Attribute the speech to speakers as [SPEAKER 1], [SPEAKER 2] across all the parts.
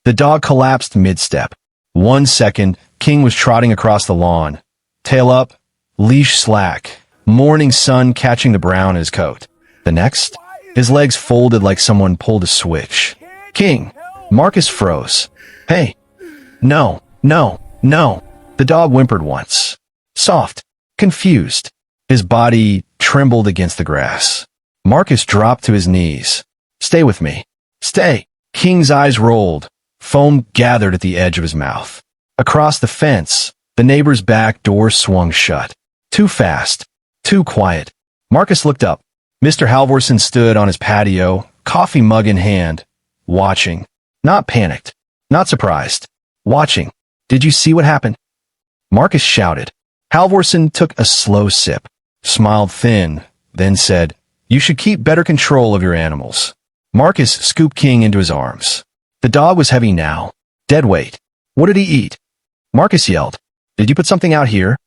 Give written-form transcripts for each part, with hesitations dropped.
[SPEAKER 1] The dog collapsed mid-step. 1 second, King was trotting across the lawn. Tail up, leash slack, morning sun catching the brown in his coat. The next, his legs folded like someone pulled a switch. King! Marcus froze. Hey! No, no, no! The dog whimpered once. Soft, confused. His body trembled against the grass. Marcus dropped to his knees. Stay with me. Stay! King's eyes rolled. Foam gathered at the edge of his mouth. Across the fence, the neighbor's back door swung shut. Too fast. Too quiet. Marcus looked up. Mr. Halvorson stood on his patio, coffee mug in hand, watching. Not panicked. Not surprised. Watching. Did you see what happened? Marcus shouted. Halvorson took a slow sip, smiled thin, then said, You should keep better control of your animals. Marcus scooped King into his arms. The dog was heavy now. Dead weight. What did he eat? Marcus yelled. Did you put something out here?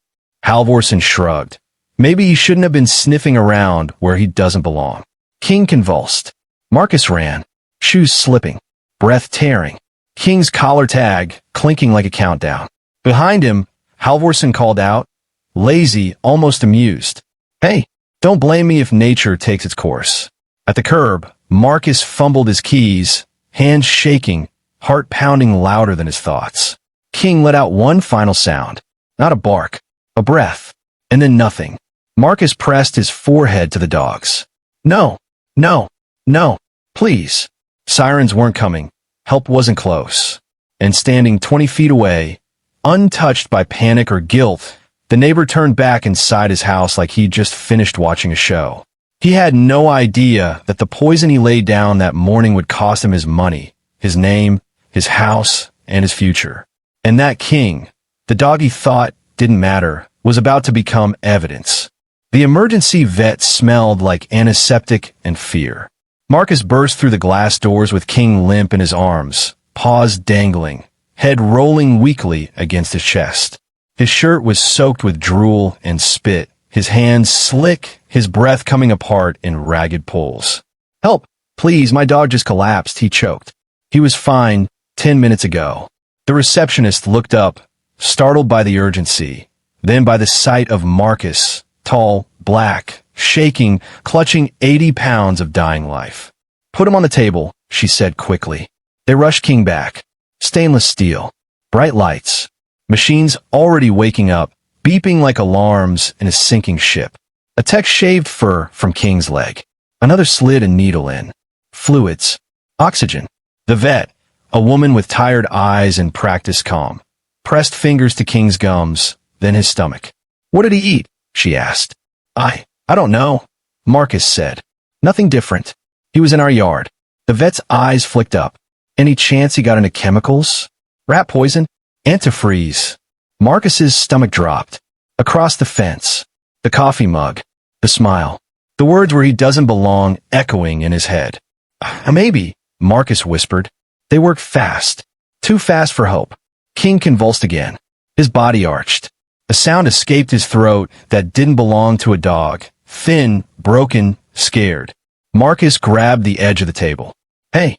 [SPEAKER 1] Halvorson shrugged. Maybe he shouldn't have been sniffing around where he doesn't belong. King convulsed. Marcus ran, shoes slipping, breath tearing. King's collar tag clinking like a countdown. Behind him, Halvorson called out, lazy, almost amused. Hey, don't blame me if nature takes its course. At the curb, Marcus fumbled his keys, hands shaking, heart pounding louder than his thoughts. King let out one final sound. Not a bark, a breath, and then nothing. Marcus pressed his forehead to the dog's. No, no, no, please. Sirens weren't coming. Help wasn't close. And standing 20 feet away, untouched by panic or guilt, the neighbor turned back inside his house like he'd just finished watching a show. He had no idea that the poison he laid down that morning would cost him his money, his name, his house, and his future. And that King, the dog he thought didn't matter, was about to become evidence. The emergency vet smelled like antiseptic and fear. Marcus burst through the glass doors with King limp in his arms, paws dangling, head rolling weakly against his chest. His shirt was soaked with drool and spit, his hands slick, his breath coming apart in ragged pulls. Help! Please, my dog just collapsed, he choked. He was fine 10 minutes ago. The receptionist looked up, startled by the urgency, then by the sight of Marcus, tall, black, shaking, clutching 80 pounds of dying life. Put him on the table, she said quickly. They rushed King back. Stainless steel, bright lights, machines already waking up, beeping like alarms in a sinking ship. A tech shaved fur from King's leg. Another slid a needle in. Fluids. Oxygen. The vet, a woman with tired eyes and practiced calm, pressed fingers to King's gums, then his stomach. What did he eat? She asked. I don't know, Marcus said. Nothing different. He was in our yard. The vet's eyes flicked up. Any chance he got into chemicals? Rat poison? Antifreeze. Marcus's stomach dropped. Across the fence. The coffee mug. The smile. The words where he doesn't belong echoing in his head. Maybe, Marcus whispered. They work fast. Too fast for hope. King convulsed again. His body arched. A sound escaped his throat that didn't belong to a dog. Thin, broken, scared. Marcus grabbed the edge of the table. Hey,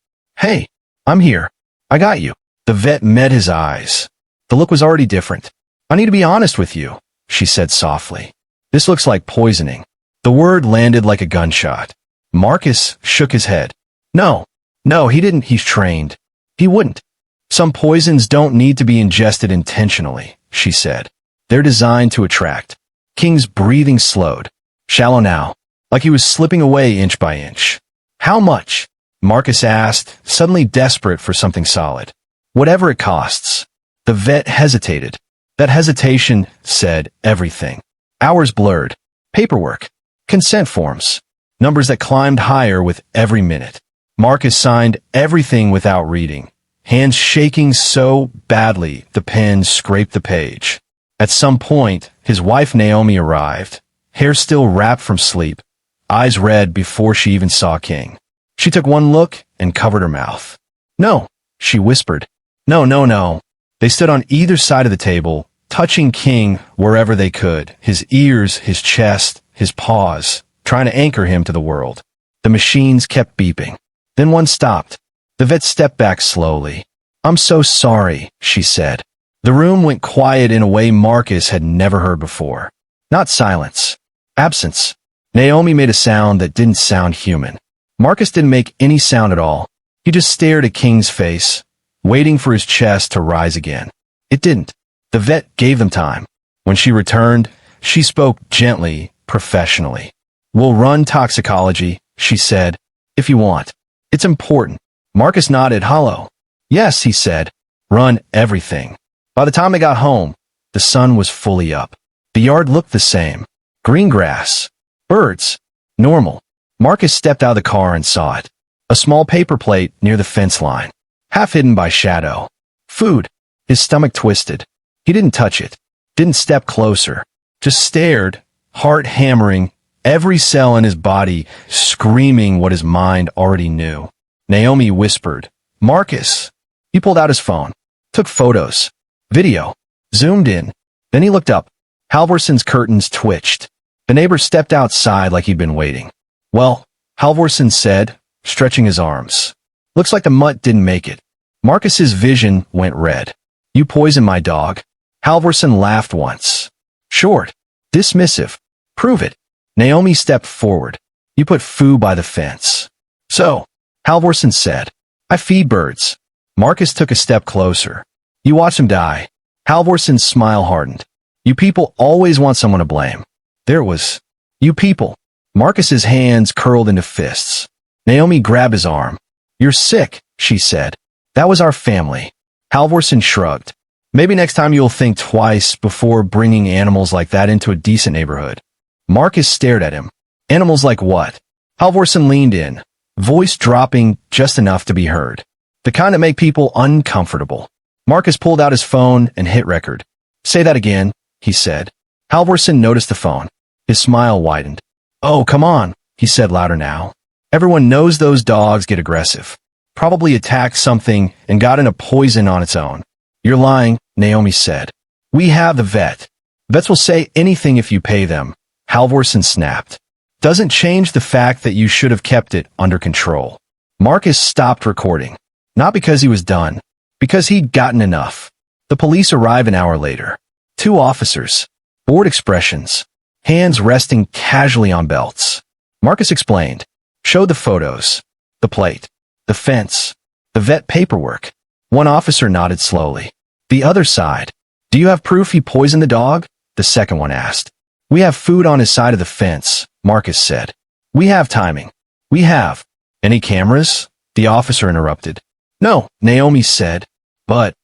[SPEAKER 1] I'm here. I got you. The vet met his eyes. The look was already different. I need to be honest with you, she said softly. This looks like poisoning. The word landed like a gunshot. Marcus shook his head. No, he didn't. He's trained. He wouldn't. Some poisons don't need to be ingested intentionally, she said. They're designed to attract. King's breathing slowed. Shallow now, like he was slipping away inch by inch. How much? Marcus asked, suddenly desperate for something solid. Whatever it costs. The vet hesitated. That hesitation said everything. Hours blurred. Paperwork. Consent forms. Numbers that climbed higher with every minute. Marcus signed everything without reading. Hands shaking so badly the pen scraped the page. At some point, his wife Naomi arrived. Hair still wrapped from sleep, eyes red before she even saw King. She took one look and covered her mouth. No, she whispered. No. They stood on either side of the table, touching King wherever they could, his ears, his chest, his paws, trying to anchor him to the world. The machines kept beeping. Then one stopped. The vet stepped back slowly. "I'm so sorry," she said. The room went quiet in a way Marcus had never heard before. Not silence. Absence. Naomi made a sound that didn't sound human. Marcus didn't make any sound at all. He just stared at King's face, waiting for his chest to rise again. It didn't. The vet gave them time. When she returned, she spoke gently, professionally. "We'll run toxicology," she said, "if you want. It's important." Marcus nodded hollow. "Yes," he said. "Run everything." By the time they got home, the sun was fully up. The yard looked the same. Green grass. Birds. Normal. Marcus stepped out of the car and saw it. A small paper plate near the fence line, half hidden by shadow. Food. His stomach twisted. He didn't touch it. Didn't step closer. Just stared, heart hammering, every cell in his body screaming what his mind already knew. Naomi whispered, "Marcus." He pulled out his phone, took photos, video, zoomed in. Then he looked up. Halvorson's curtains twitched. The neighbor stepped outside like he'd been waiting. "Well," Halvorson said, stretching his arms. "Looks like the mutt didn't make it." Marcus's vision went red. "You poisoned my dog." Halvorson laughed once. Short. Dismissive. "Prove it." Naomi stepped forward. "You put food by the fence." "So," Halvorson said, "I feed birds." Marcus took a step closer. "You watch them die." Halvorson's smile hardened. "You people always want someone to blame." There it was. "You people." Marcus's hands curled into fists. Naomi grabbed his arm. "You're sick," she said. "That was our family." Halvorson shrugged. "Maybe next time you'll think twice before bringing animals like that into a decent neighborhood." Marcus stared at him. "Animals like what?" Halvorson leaned in, voice dropping just enough to be heard. "The kind that make people uncomfortable." Marcus pulled out his phone and hit record. "Say that again," he said. Halvorson noticed the phone. His smile widened. "Oh, come on," he said louder now. "Everyone knows those dogs get aggressive. Probably attacked something and got into poison on its own." "You're lying," Naomi said. "We have the vet. Vets will say anything if you pay them," Halvorson snapped. "Doesn't change the fact that you should have kept it under control." Marcus stopped recording. Not because he was done, because he'd gotten enough. The police arrived an hour later. 2 officers. Bored expressions. Hands resting casually on belts. Marcus explained. Showed the photos. The plate. The fence. The vet paperwork. One officer nodded slowly. "The other side. Do you have proof he poisoned the dog?" The second one asked. "We have food on his side of the fence," Marcus said. "We have timing. We have." "Any cameras?" The officer interrupted. "No," Naomi said. "But..."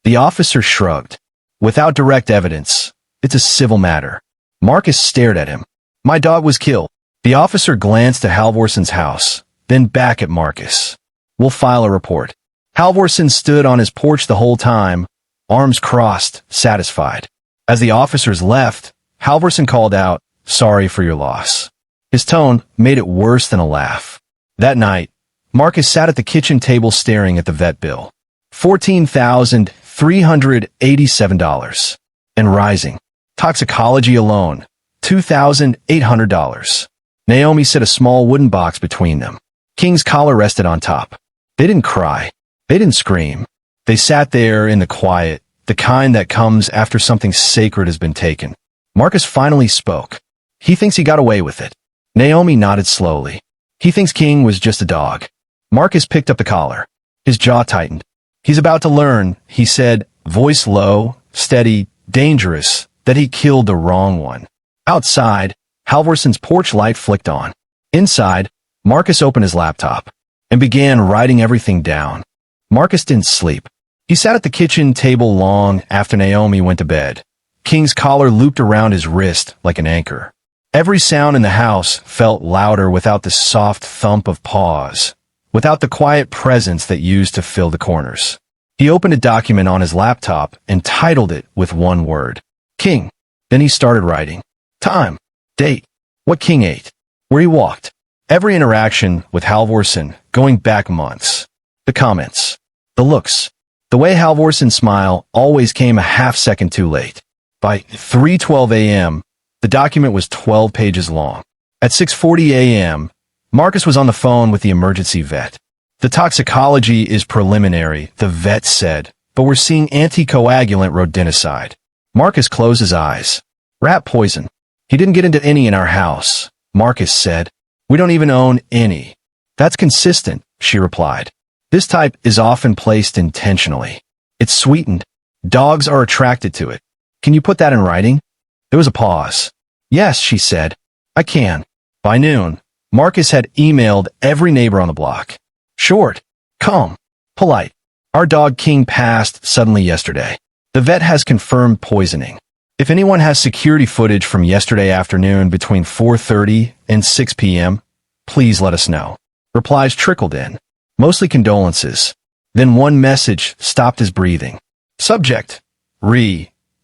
[SPEAKER 1] The officer shrugged. "Without direct evidence, it's a civil matter." Marcus stared at him. "My dog was killed." The officer glanced to Halvorson's house, then back at Marcus. "We'll file a report." Halvorson stood on his porch the whole time, arms crossed, satisfied. As the officers left, Halvorson called out, "Sorry for your loss." His tone made it worse than a laugh. That night, Marcus sat at the kitchen table staring at the vet bill. $14,387. And rising. Toxicology alone, $2,800. Naomi set a small wooden box between them. King's collar rested on top. They didn't cry. They didn't scream. They sat there in the quiet, the kind that comes after something sacred has been taken. Marcus finally spoke. "He thinks he got away with it." Naomi nodded slowly. "He thinks King was just a dog." Marcus picked up the collar. His jaw tightened. "He's about to learn," he said, voice low, steady, dangerous, that he killed the wrong one. Outside, Halvorson's porch light flicked on. Inside, Marcus opened his laptop and began writing everything down. Marcus didn't sleep. He sat at the kitchen table long after Naomi went to bed. King's collar looped around his wrist like an anchor. Every sound in the house felt louder without the soft thump of paws, without the quiet presence that used to fill the corners. He opened a document on his laptop and titled it with one word. King. Then he started writing. Time. Date. What King ate. Where he walked. Every interaction with Halvorson going back months. The comments. The looks. The way Halvorson's smile always came a half-second too late. By 3:12 a.m., the document was 12 pages long. At 6:40 a.m., Marcus was on the phone with the emergency vet. The toxicology is preliminary, the vet said, but we're seeing anticoagulant rodenticide. Marcus closed his eyes. Rat poison. He didn't get into any in our house, Marcus said. We don't even own any. That's consistent, she replied. This type is often placed intentionally. It's sweetened. Dogs are attracted to it. Can you put that in writing? There was a pause. Yes, she said. I can. By noon, Marcus had emailed every neighbor on the block. Short, calm, polite. Our dog King passed suddenly yesterday. The vet has confirmed poisoning. If anyone has security footage from yesterday afternoon between 4:30 and 6 p.m., please let us know. Replies trickled in, mostly condolences. Then one message stopped his breathing. Subject,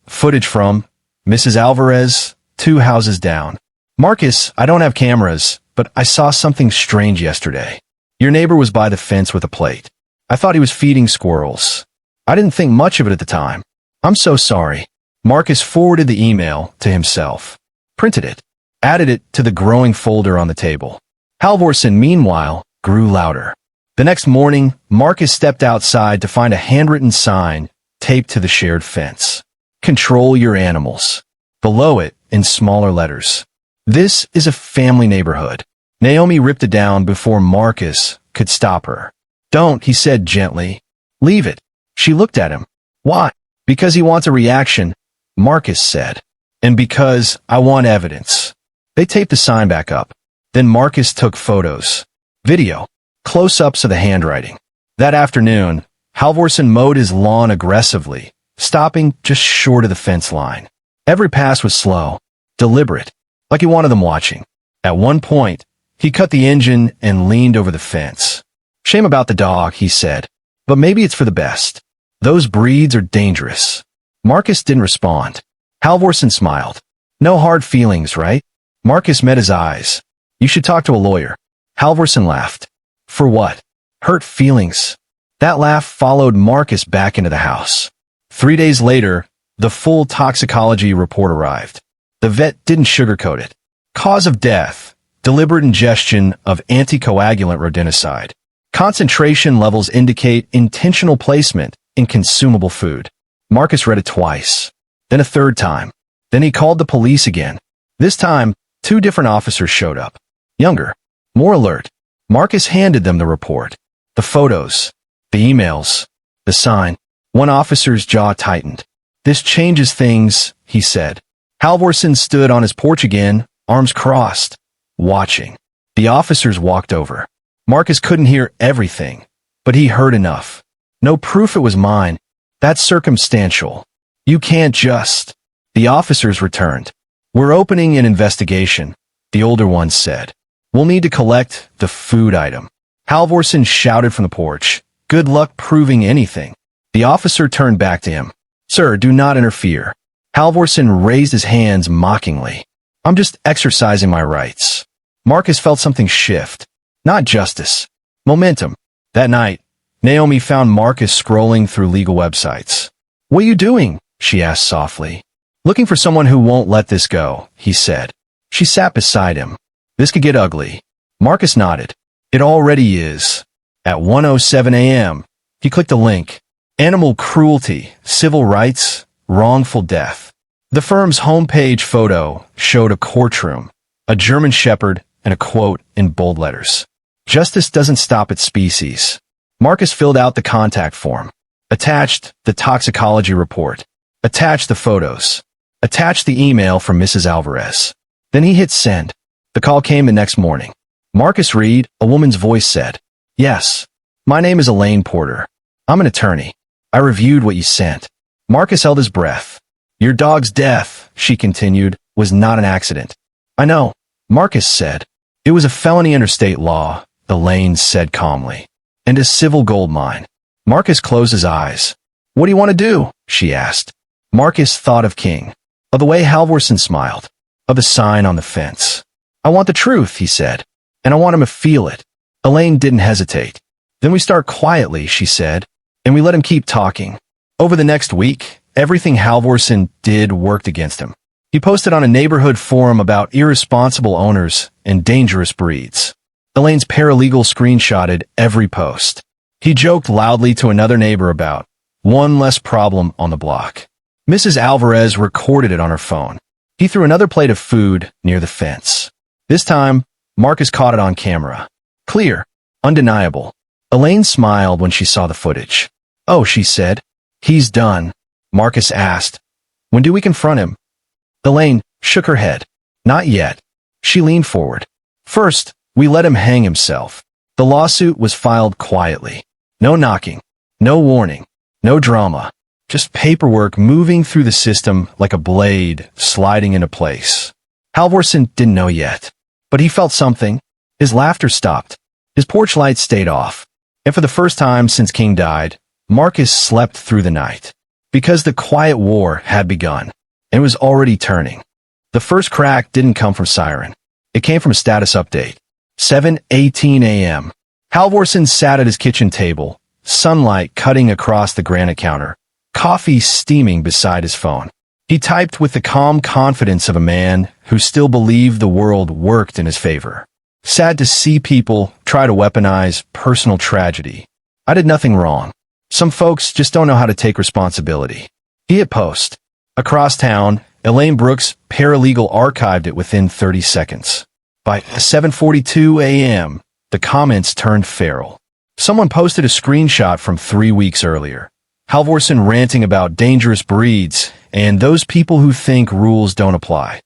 [SPEAKER 1] footage from Mrs. Alvarez, 2 houses down. Marcus, I don't have cameras, but I saw something strange yesterday. Your neighbor was by the fence with a plate. I thought he was feeding squirrels. I didn't think much of it at the time. I'm so sorry. Marcus forwarded the email to himself, printed it, added it to the growing folder on the table. Halvorsen, meanwhile, grew louder. The next morning, Marcus stepped outside to find a handwritten sign taped to the shared fence. Control your animals. Below it, in smaller letters. This is a family neighborhood. Naomi ripped it down before Marcus could stop her. Don't, he said gently. Leave it. She looked at him. Why? Because he wants a reaction, Marcus said. And because I want evidence. They taped the sign back up. Then Marcus took photos. Video. Close-ups of the handwriting. That afternoon, Halvorsen mowed his lawn aggressively, stopping just short of the fence line. Every pass was slow, deliberate, like he wanted them watching. At one point, he cut the engine and leaned over the fence. Shame about the dog, he said, but maybe it's for the best. Those breeds are dangerous. Marcus didn't respond. Halvorsen smiled. No hard feelings, right? Marcus met his eyes. You should talk to a lawyer. Halvorsen laughed. For what? Hurt feelings. That laugh followed Marcus back into the house. 3 days later, the full toxicology report arrived. The vet didn't sugarcoat it. Cause of death, deliberate ingestion of anticoagulant rodenticide. Concentration levels indicate intentional placement in consumable food. Marcus read it twice, then a third time. Then he called the police again. This time, 2 different officers showed up. Younger, more alert. Marcus handed them the report, the photos, the emails, the sign. One officer's jaw tightened. This changes things, he said. Halvorsen stood on his porch again, arms crossed, watching. The officers walked over. Marcus couldn't hear everything, but he heard enough. No proof it was mine. That's circumstantial. You can't just. The officers returned. We're opening an investigation, the older one said. We'll need to collect the food item. Halvorsen shouted from the porch. Good luck proving anything. The officer turned back to him. Sir, do not interfere. Halvorsen raised his hands mockingly. I'm just exercising my rights. Marcus felt something shift. Not justice. Momentum. That night, Naomi found Marcus scrolling through legal websites. What are you doing? She asked softly. Looking for someone who won't let this go, he said. She sat beside him. This could get ugly. Marcus nodded. It already is. At 1:07 a.m., he clicked a link. Animal cruelty, civil rights, wrongful death. The firm's homepage photo showed a courtroom, a German shepherd, and a quote in bold letters. Justice doesn't stop at species. Marcus filled out the contact form. Attached the toxicology report. Attached the photos. Attached the email from Mrs. Alvarez. Then he hit send. The call came the next morning. Marcus Reed, a woman's voice said, Yes, my name is Elaine Porter. I'm an attorney. I reviewed what you sent. Marcus held his breath. Your dog's death, she continued, was not an accident. I know, Marcus said. It was a felony under state law, Elaine said calmly. And a civil gold mine. Marcus closed his eyes. What do you want to do? She asked. Marcus thought of King. Of the way Halvorsen smiled. Of the sign on the fence. I want the truth, he said. And I want him to feel it. Elaine didn't hesitate. Then we start quietly, she said. And we let him keep talking. Over the next week, everything Halvorsen did worked against him. He posted on a neighborhood forum about irresponsible owners and dangerous breeds. Elaine's paralegal screenshotted every post. He joked loudly to another neighbor about one less problem on the block. Mrs. Alvarez recorded it on her phone. He threw another plate of food near the fence. This time, Marcus caught it on camera. Clear. Undeniable. Elaine smiled when she saw the footage. "Oh," she said. "He's done." Marcus asked, "When do we confront him?" Elaine shook her head. "Not yet." She leaned forward. "First, we let him hang himself." The lawsuit was filed quietly. No knocking. No warning. No drama. Just paperwork moving through the system like a blade sliding into place. Halvorsen didn't know yet, but he felt something. His laughter stopped. His porch lights stayed off. And for the first time since King died, Marcus slept through the night. Because the quiet war had begun, and was already turning. The first crack didn't come from Siren. It came from a status update. 7:18 a.m. Halvorsen sat at his kitchen table, sunlight cutting across the granite counter, coffee steaming beside his phone. He typed with the calm confidence of a man who still believed the world worked in his favor. Sad to see people try to weaponize personal tragedy. I did nothing wrong. Some folks just don't know how to take responsibility. He hit post. Across town, Elaine Brooks' paralegal archived it within 30 seconds. By 7:42 a.m., the comments turned feral. Someone posted a screenshot from 3 weeks earlier. Halvorsen ranting about dangerous breeds and those people who think rules don't apply.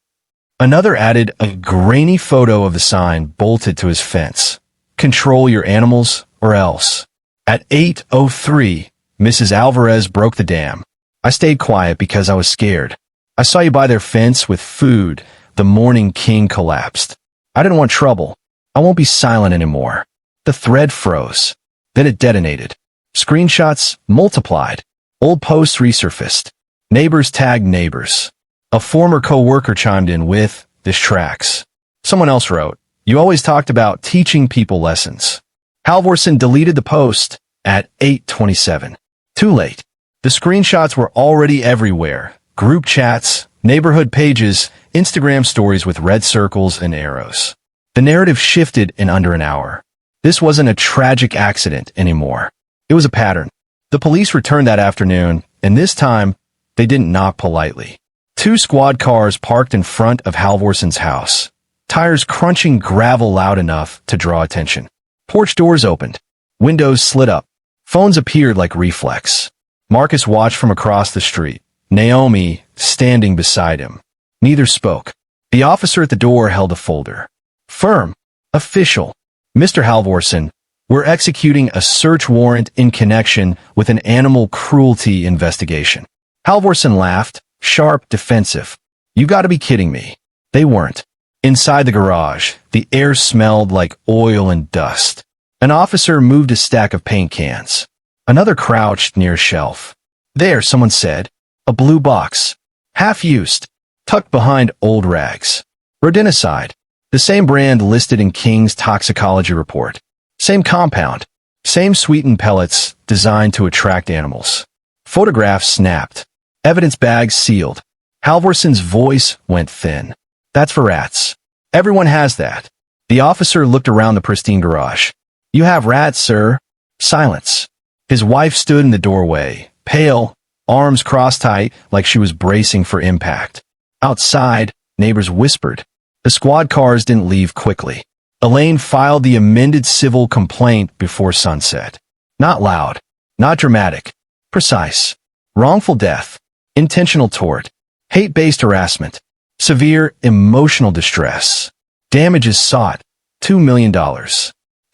[SPEAKER 1] Another added a grainy photo of the sign bolted to his fence. Control your animals or else. At 8:03, Mrs. Alvarez broke the dam. I stayed quiet because I was scared. I saw you by their fence with food the morning King collapsed. I didn't want trouble. I won't be silent anymore. The thread froze. Then it detonated. Screenshots multiplied. Old posts resurfaced. Neighbors tagged neighbors. A former co-worker chimed in with, "This tracks." Someone else wrote, "You always talked about teaching people lessons." Halvorsen deleted the post at 8:27. Too late. The screenshots were already everywhere. Group chats, neighborhood pages, Instagram stories with red circles and arrows. The narrative shifted in under an hour. This wasn't a tragic accident anymore. It was a pattern. The police returned that afternoon, and this time, they didn't knock politely. 2 squad cars parked in front of Halvorsen's house, tires crunching gravel loud enough to draw attention. Porch doors opened. Windows slid up. Phones appeared like reflex. Marcus watched from across the street, Naomi standing beside him. Neither spoke. The officer at the door held a folder. Firm. Official. "Mr. Halvorsen, we're executing a search warrant in connection with an animal cruelty investigation." Halvorsen laughed, sharp, defensive. "You gotta be kidding me." They weren't. Inside the garage, the air smelled like oil and dust. An officer moved a stack of paint cans. Another crouched near a shelf. "There," someone said. A blue box. Half-used. Tucked behind old rags. Rodenticide. The same brand listed in King's toxicology report. Same compound. Same sweetened pellets designed to attract animals. Photographs snapped. Evidence bags sealed. Halvorsen's voice went thin. "That's for rats. Everyone has that." The officer looked around the pristine garage. "You have rats, sir." Silence. His wife stood in the doorway, pale, arms crossed tight like she was bracing for impact. Outside, neighbors whispered. The squad cars didn't leave quickly. Elaine filed the amended civil complaint before sunset. Not loud. Not dramatic. Precise. Wrongful death. Intentional tort. Hate-based harassment. Severe emotional distress. Damages sought. $2 million.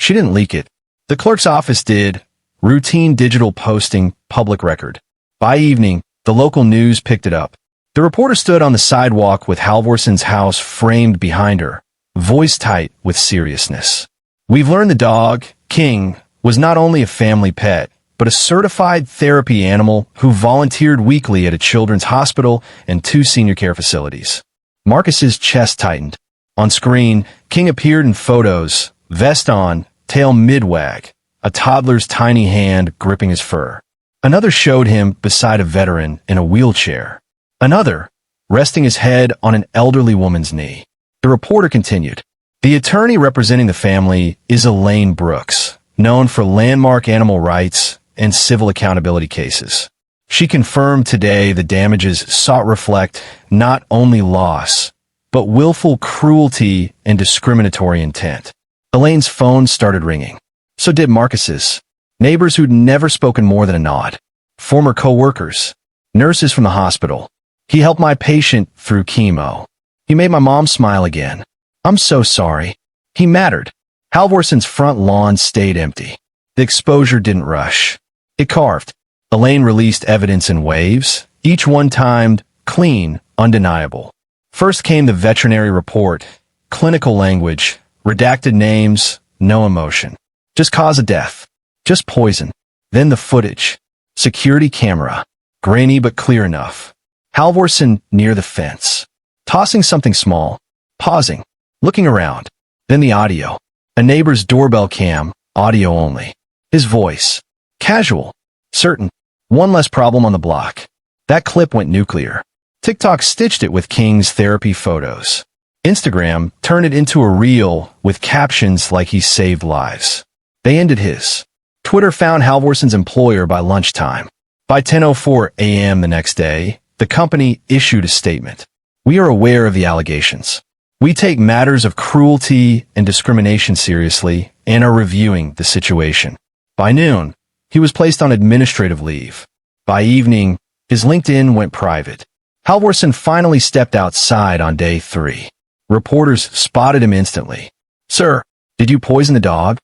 [SPEAKER 1] She didn't leak it. The clerk's office did. Routine digital posting, public record. By evening, the local news picked it up. The reporter stood on the sidewalk with Halvorsen's house framed behind her, voice tight with seriousness. "We've learned the dog, King, was not only a family pet, but a certified therapy animal who volunteered weekly at a children's hospital and 2 senior care facilities." Marcus's chest tightened. On screen, King appeared in photos, vest on, tail mid-wag, a toddler's tiny hand gripping his fur. Another showed him beside a veteran in a wheelchair. Another, resting his head on an elderly woman's knee. The reporter continued. The attorney representing the family is Elaine Brooks, known for landmark animal rights and civil accountability cases. She confirmed today the damages sought reflect not only loss, but willful cruelty and discriminatory intent. Elaine's phone started ringing. So did Marcus's. Neighbors who'd never spoken more than a nod. Former co-workers. Nurses from the hospital. He helped my patient through chemo. He made my mom smile again. I'm so sorry. He mattered. Halvorson's front lawn stayed empty. The exposure didn't rush. It carved. Elaine released evidence in waves, each one timed, clean, undeniable. First came the veterinary report, clinical language, redacted names, no emotion. Just cause of death. Just poison. Then the footage. Security camera. Grainy but clear enough. Halvorson near the fence. Tossing something small. Pausing. Looking around. Then the audio. A neighbor's doorbell cam, audio only. His voice. Casual. Certain. One less problem on the block. That clip went nuclear. TikTok stitched it with King's therapy photos. Instagram turned it into a reel with captions like he saved lives. They ended his. Twitter found Halvorson's employer by lunchtime. By 10:04 a.m. the next day, the company issued a statement. We are aware of the allegations. We take matters of cruelty and discrimination seriously and are reviewing the situation. By noon, he was placed on administrative leave. By evening, his LinkedIn went private. Halvorson finally stepped outside on day 3. Reporters spotted him instantly. Sir, did you poison the dog?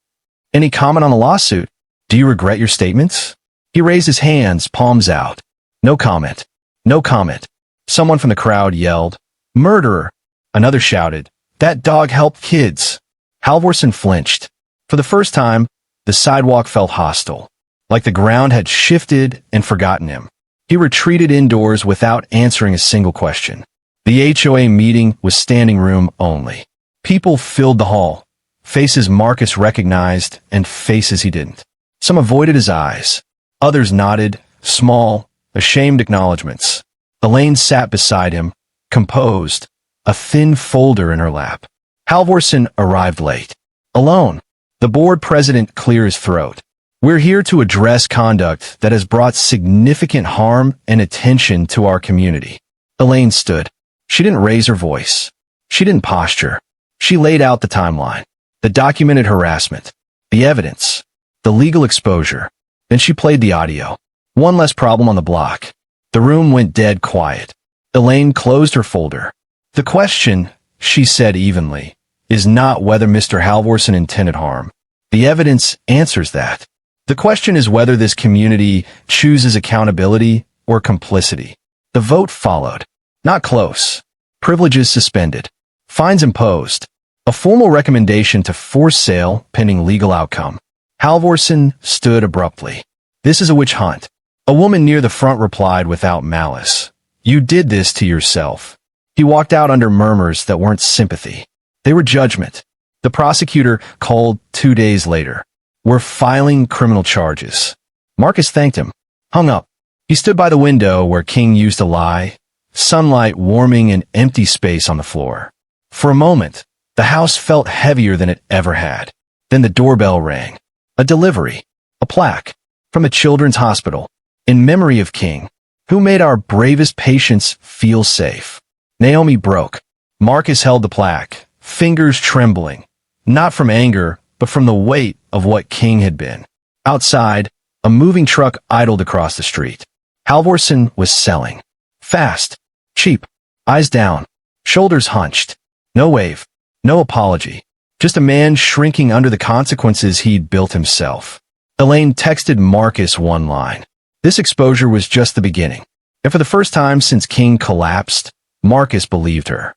[SPEAKER 1] Any comment on the lawsuit? Do you regret your statements? He raised his hands, palms out. No comment. No comment. Someone from the crowd yelled, Murderer! Another shouted, That dog helped kids. Halvorson flinched. For the first time, the sidewalk felt hostile. Like the ground had shifted and forgotten him. He retreated indoors without answering a single question. The HOA meeting was standing room only. People filled the hall. Faces Marcus recognized and faces he didn't. Some avoided his eyes. Others nodded, small, ashamed acknowledgments. Elaine sat beside him, composed, a thin folder in her lap. Halvorson arrived late. Alone. The board president cleared his throat. We're here to address conduct that has brought significant harm and attention to our community. Elaine stood. She didn't raise her voice. She didn't posture. She laid out the timeline, the documented harassment, the evidence, the legal exposure. Then she played the audio. One less problem on the block. The room went dead quiet. Elaine closed her folder. The question, she said evenly, is not whether Mr. Halvorson intended harm. The evidence answers that. The question is whether this community chooses accountability or complicity. The vote followed. Not close. Privileges suspended. Fines imposed. A formal recommendation to force sale pending legal outcome. Halvorson stood abruptly. This is a witch hunt. A woman near the front replied without malice. You did this to yourself. He walked out under murmurs that weren't sympathy. They were judgment. The prosecutor called 2 days later. We're filing criminal charges. Marcus thanked him. Hung up. He stood by the window where King used to lie, sunlight warming an empty space on the floor. For a moment, the house felt heavier than it ever had. Then the doorbell rang. A delivery. A plaque. From a children's hospital. In memory of King, who made our bravest patients feel safe. Naomi broke. Marcus held the plaque, fingers trembling. Not from anger, but from the weight of what King had been. Outside, a moving truck idled across the street. Halvorson was selling. Fast. Cheap. Eyes down. Shoulders hunched. No wave. No apology. Just a man shrinking under the consequences he'd built himself. Elaine texted Marcus one line. This exposure was just the beginning. And for the first time since King collapsed, Marcus believed her.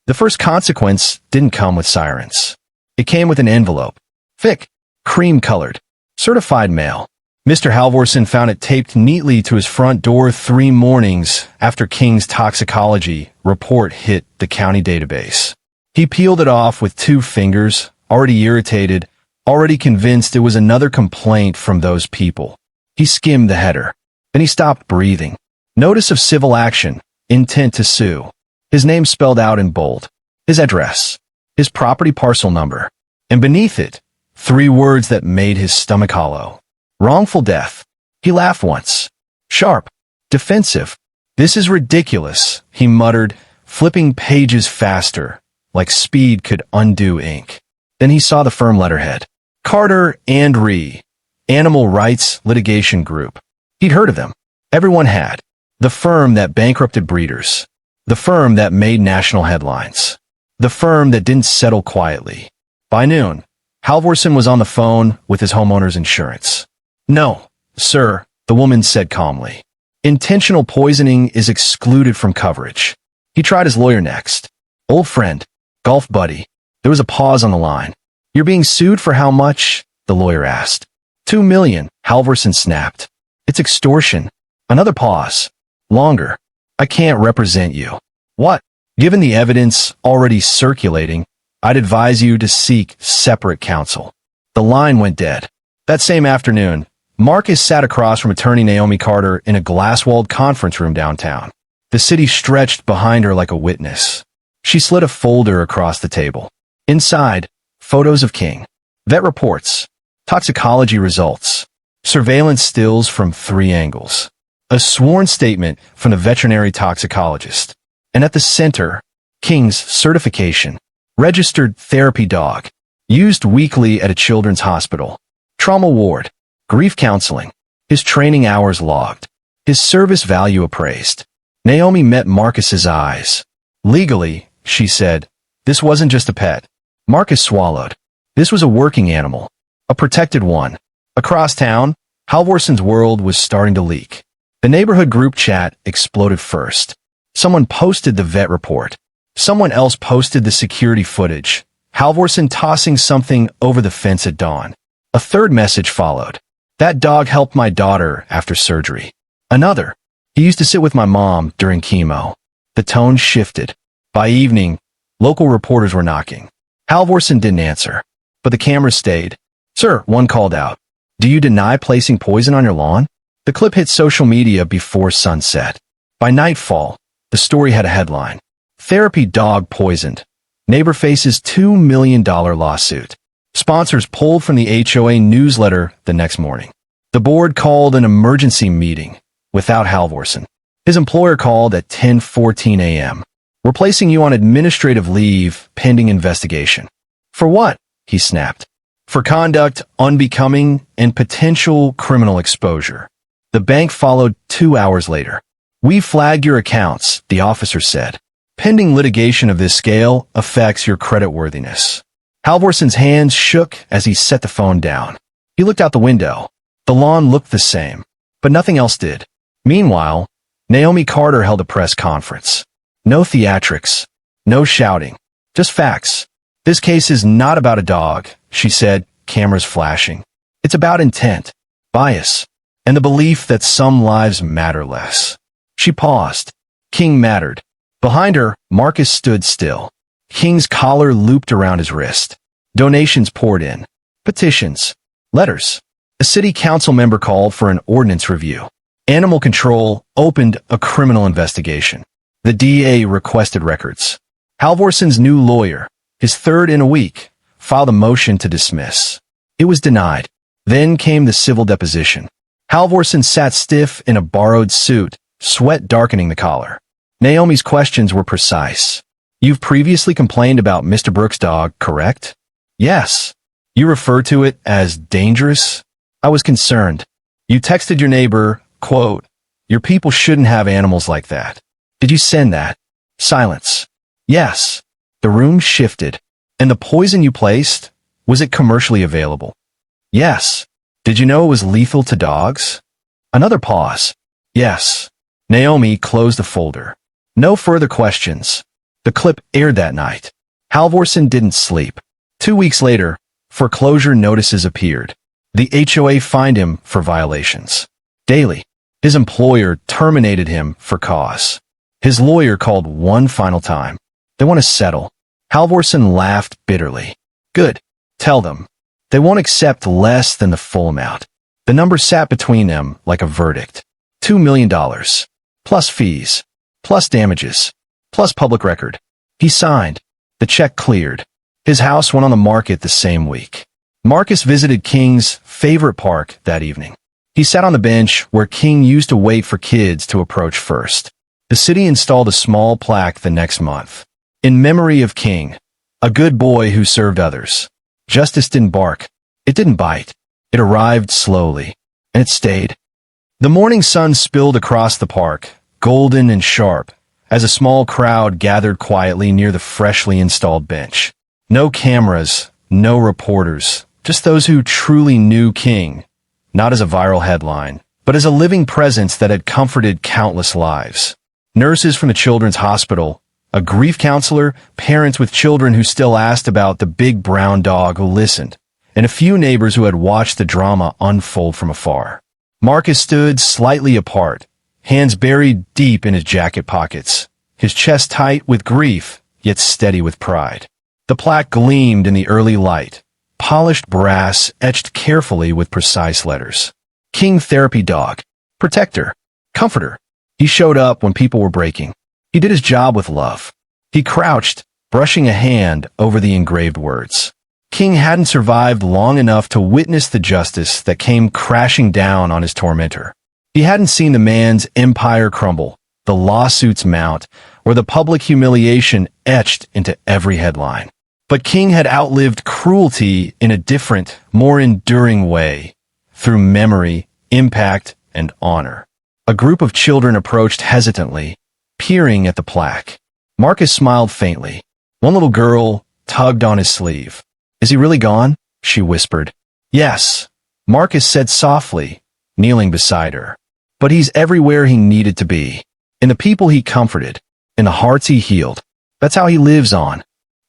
[SPEAKER 1] The first consequence didn't come with sirens. It came with an envelope. Thick, cream-colored, certified mail. Mr. Halvorson found it taped neatly to his front door 3 mornings after King's toxicology report hit the county database. He peeled it off with 2 fingers, already irritated, already convinced it was another complaint from those people. He skimmed the header. Then he stopped breathing. Notice of civil action, intent to sue. His name spelled out in bold. His address. his property parcel number, and beneath it, 3 words that made his stomach hollow. Wrongful death. He laughed once. Sharp. Defensive. This is ridiculous, he muttered, flipping pages faster, like speed could undo ink. Then he saw the firm letterhead. Carter and Ree. Animal Rights Litigation Group. He'd heard of them. Everyone had. The firm that bankrupted breeders. The firm that made national headlines. The firm that didn't settle quietly. By noon, Halvorson was on the phone with his homeowner's insurance. No, sir, the woman said calmly. Intentional poisoning is excluded from coverage. He tried his lawyer next. Old friend. Golf buddy. There was a pause on the line. You're being sued for how much? The lawyer asked. $2 million, Halvorson snapped. It's extortion. Another pause. Longer. I can't represent you. What? Given the evidence already circulating, I'd advise you to seek separate counsel. The line went dead. That same afternoon, Marcus sat across from attorney Naomi Carter in a glass-walled conference room downtown. The city stretched behind her like a witness. She slid a folder across the table. Inside, photos of King. Vet reports. Toxicology results. Surveillance stills from 3 angles. A sworn statement from the veterinary toxicologist. And at the center, King's certification. Registered therapy dog. Used weekly at a children's hospital. Trauma ward. Grief counseling. His training hours logged. His service value appraised. Naomi met Marcus's eyes. Legally, she said, this wasn't just a pet. Marcus swallowed. This was a working animal. A protected one. Across town, Halvorson's world was starting to leak. The neighborhood group chat exploded first. Someone posted the vet report. Someone else posted the security footage. Halvorson tossing something over the fence at dawn. A third message followed. That dog helped my daughter after surgery. Another. He used to sit with my mom during chemo. The tone shifted. By evening, local reporters were knocking. Halvorson didn't answer, but the cameras stayed. Sir, one called out. Do you deny placing poison on your lawn? The clip hit social media before sunset. By nightfall, the story had a headline. Therapy dog poisoned. Neighbor faces $2 million lawsuit. Sponsors pulled from the HOA newsletter the next morning. The board called an emergency meeting without Halvorson. His employer called at 10:14 a.m. We're placing you on administrative leave pending investigation. For what? He snapped. For conduct unbecoming and potential criminal exposure. The bank followed 2 hours later. We flagged your accounts, the officer said. Pending litigation of this scale affects your creditworthiness. Halvorson's hands shook as he set the phone down. He looked out the window. The lawn looked the same, but nothing else did. Meanwhile, Naomi Carter held a press conference. No theatrics. No shouting. Just facts. This case is not about a dog, she said, cameras flashing. It's about intent, bias, and the belief that some lives matter less. She paused. King mattered. Behind her, Marcus stood still. King's collar looped around his wrist. Donations poured in. Petitions. Letters. A city council member called for an ordinance review. Animal Control opened a criminal investigation. The DA requested records. Halvorson's new lawyer, his third in a week, filed a motion to dismiss. It was denied. Then came the civil deposition. Halvorson sat stiff in a borrowed suit, sweat darkening the collar. Naomi's questions were precise. You've previously complained about Mr. Brooks' dog, correct? Yes. You refer to it as dangerous? I was concerned. You texted your neighbor, quote, your people shouldn't have animals like that. Did you send that? Silence. Yes. The room shifted. And the poison you placed, was it commercially available? Yes. Did you know it was lethal to dogs? Another pause. Yes. Naomi closed the folder. No further questions. The clip aired that night. Halvorson didn't sleep. 2 weeks later, foreclosure notices appeared. The HOA fined him for violations. Daily, his employer terminated him for cause. His lawyer called one final time. They want to settle. Halvorson laughed bitterly. Good. Tell them. They won't accept less than the full amount. The number sat between them like a verdict. $2 million. Plus fees. Plus damages. Plus public record. He signed. The check cleared. His house went on the market the same week. Marcus visited King's favorite park that evening. He sat on the bench where King used to wait for kids to approach first. The city installed a small plaque the next month. In memory of King, a good boy who served others. Justice didn't bark. It didn't bite. It arrived slowly, and it stayed. The morning sun spilled across the park, golden and sharp, as a small crowd gathered quietly near the freshly installed bench. No cameras, no reporters, just those who truly knew King, not as a viral headline, but as a living presence that had comforted countless lives. Nurses from the children's hospital, a grief counselor, parents with children who still asked about the big brown dog who listened, and a few neighbors who had watched the drama unfold from afar. Marcus stood slightly apart, hands buried deep in his jacket pockets, his chest tight with grief, yet steady with pride. The plaque gleamed in the early light, polished brass etched carefully with precise letters. King Therapy Dog, Protector, Comforter. He showed up when people were breaking. He did his job with love. He crouched, brushing a hand over the engraved words. King hadn't survived long enough to witness the justice that came crashing down on his tormentor. He hadn't seen the man's empire crumble, the lawsuits mount, or the public humiliation etched into every headline. But King had outlived cruelty in a different, more enduring way, through memory, impact, and honor. A group of children approached hesitantly, peering at the plaque. Marcus smiled faintly. One little girl tugged on his sleeve. "Is he really gone?" she whispered. "Yes," Marcus said softly, kneeling beside her. "But he's everywhere he needed to be. In the people he comforted, in the hearts he healed. That's how he lives on."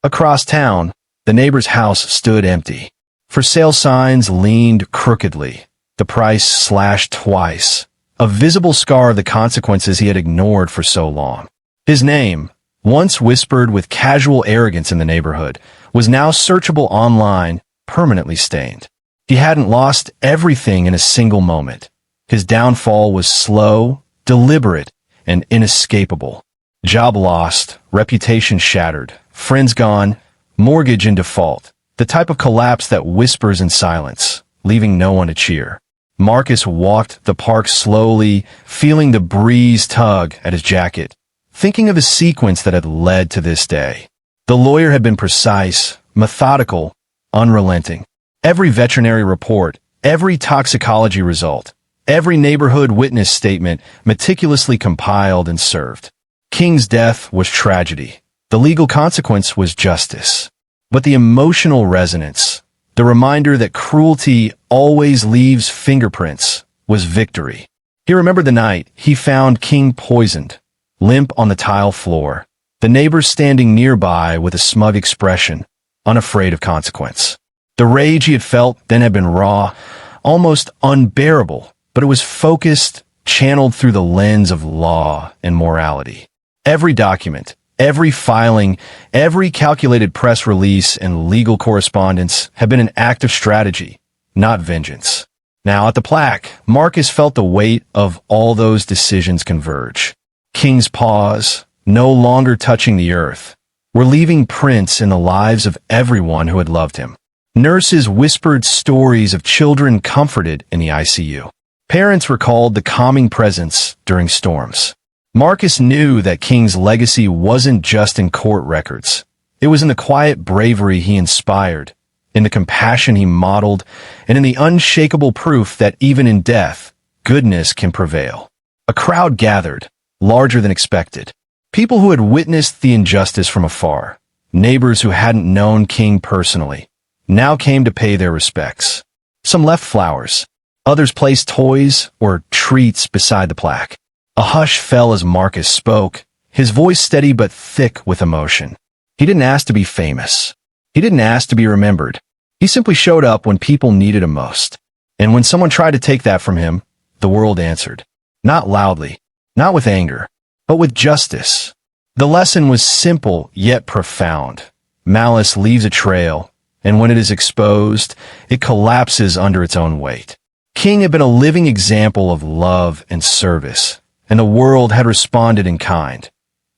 [SPEAKER 1] Across town, the neighbor's house stood empty. For sale signs leaned crookedly, the price slashed twice, a visible scar of the consequences he had ignored for so long. His name, once whispered with casual arrogance in the neighborhood, was now searchable online, permanently stained. He hadn't lost everything in a single moment. His downfall was slow, deliberate, and inescapable. Job lost, reputation shattered, friends gone, mortgage in default, the type of collapse that whispers in silence, leaving no one to cheer. Marcus walked the park slowly, feeling the breeze tug at his jacket, thinking of the sequence that had led to this day. The lawyer had been precise, methodical, unrelenting. Every veterinary report, every toxicology result, every neighborhood witness statement meticulously compiled and served. King's death was tragedy. The legal consequence was justice. But the emotional resonance, the reminder that cruelty always leaves fingerprints, was victory. He remembered the night he found King poisoned, limp on the tile floor, the neighbors standing nearby with a smug expression, unafraid of consequence. The rage he had felt then had been raw, almost unbearable, but it was focused, channeled through the lens of law and morality. Every document, every filing, every calculated press release and legal correspondence had been an act of strategy, not vengeance. Now at the plaque, Marcus felt the weight of all those decisions converge. King's paws, no longer touching the earth, were leaving prints in the lives of everyone who had loved him. Nurses whispered stories of children comforted in the ICU. Parents recalled the calming presence during storms. Marcus knew that King's legacy wasn't just in court records. It was in the quiet bravery he inspired, in the compassion he modeled, and in the unshakable proof that even in death, goodness can prevail. A crowd gathered, larger than expected. People who had witnessed the injustice from afar, neighbors who hadn't known King personally, now came to pay their respects. Some left flowers. Others placed toys or treats beside the plaque. A hush fell as Marcus spoke, his voice steady but thick with emotion. He didn't ask to be famous. He didn't ask to be remembered. He simply showed up when people needed him most. And when someone tried to take that from him, the world answered. Not loudly, not with anger, but with justice. The lesson was simple yet profound. Malice leaves a trail, and when it is exposed, it collapses under its own weight. King had been a living example of love and service, and the world had responded in kind,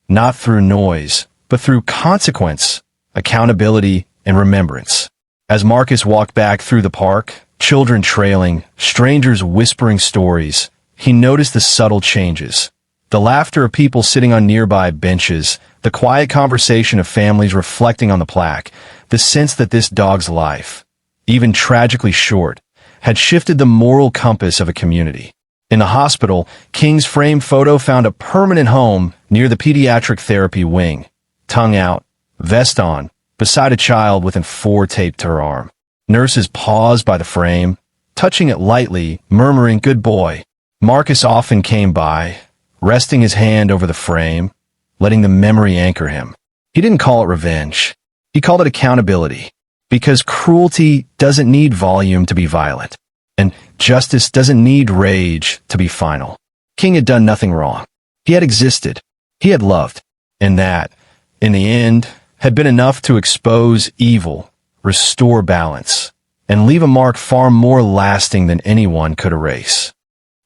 [SPEAKER 1] not through noise, but through consequence, accountability, and remembrance. As Marcus walked back through the park, children trailing, strangers whispering stories, he noticed the subtle changes. The laughter of people sitting on nearby benches, the quiet conversation of families reflecting on the plaque, the sense that this dog's life, even tragically short, had shifted the moral compass of a community. In the hospital, King's framed photo found a permanent home near the pediatric therapy wing. Tongue out, vest on, beside a child with an M4 taped to her arm. Nurses paused by the frame, touching it lightly, murmuring, "Good boy." Marcus often came by, resting his hand over the frame, letting the memory anchor him. He didn't call it revenge. He called it accountability. Because cruelty doesn't need volume to be violent, and justice doesn't need rage to be final. King had done nothing wrong. He had existed. He had loved. And that, in the end, had been enough to expose evil, restore balance, and leave a mark far more lasting than anyone could erase.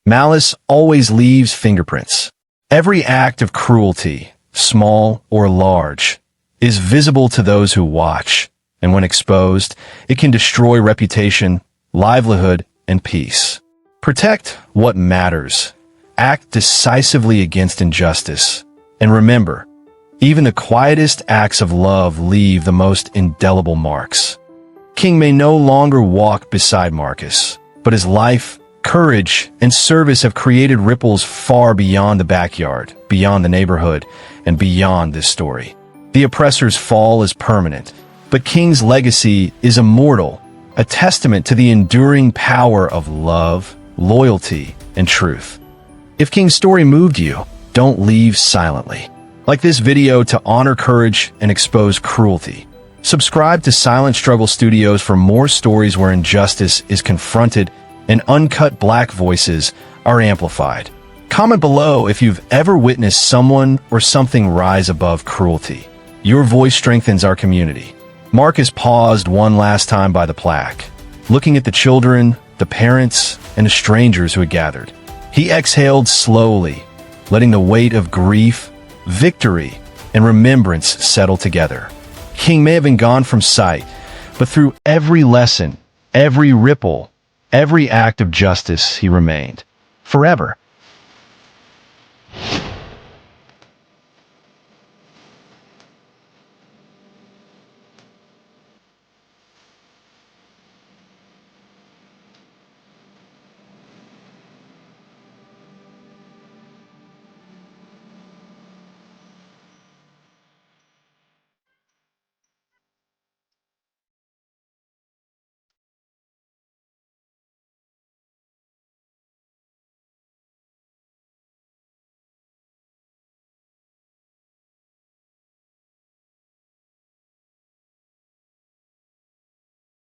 [SPEAKER 1] Malice always leaves fingerprints. Every act of cruelty, small or large, is visible to those who watch, and when exposed, it can destroy reputation, livelihood, and peace. Protect what matters. Act decisively against injustice. And remember, even the quietest acts of love leave the most indelible marks. King may no longer walk beside Marcus, but his life, courage, and service have created ripples far beyond the backyard, beyond the neighborhood, and beyond this story. The oppressor's fall is permanent, but King's legacy is immortal, a testament to the enduring power of love, loyalty, and truth. If King's story moved you, don't leave silently. Like this video to honor courage and expose cruelty. Subscribe to Silent Struggle Studios for more stories where injustice is confronted and uncut Black voices are amplified. Comment below if you've ever witnessed someone or something rise above cruelty. Your voice strengthens our community. Marcus paused one last time by the plaque, looking at the children, the parents, and the strangers who had gathered. He exhaled slowly, letting the weight of grief, victory, and remembrance settle together. King may have been gone from sight, but through every lesson, every ripple, every act of justice, he remained. Forever.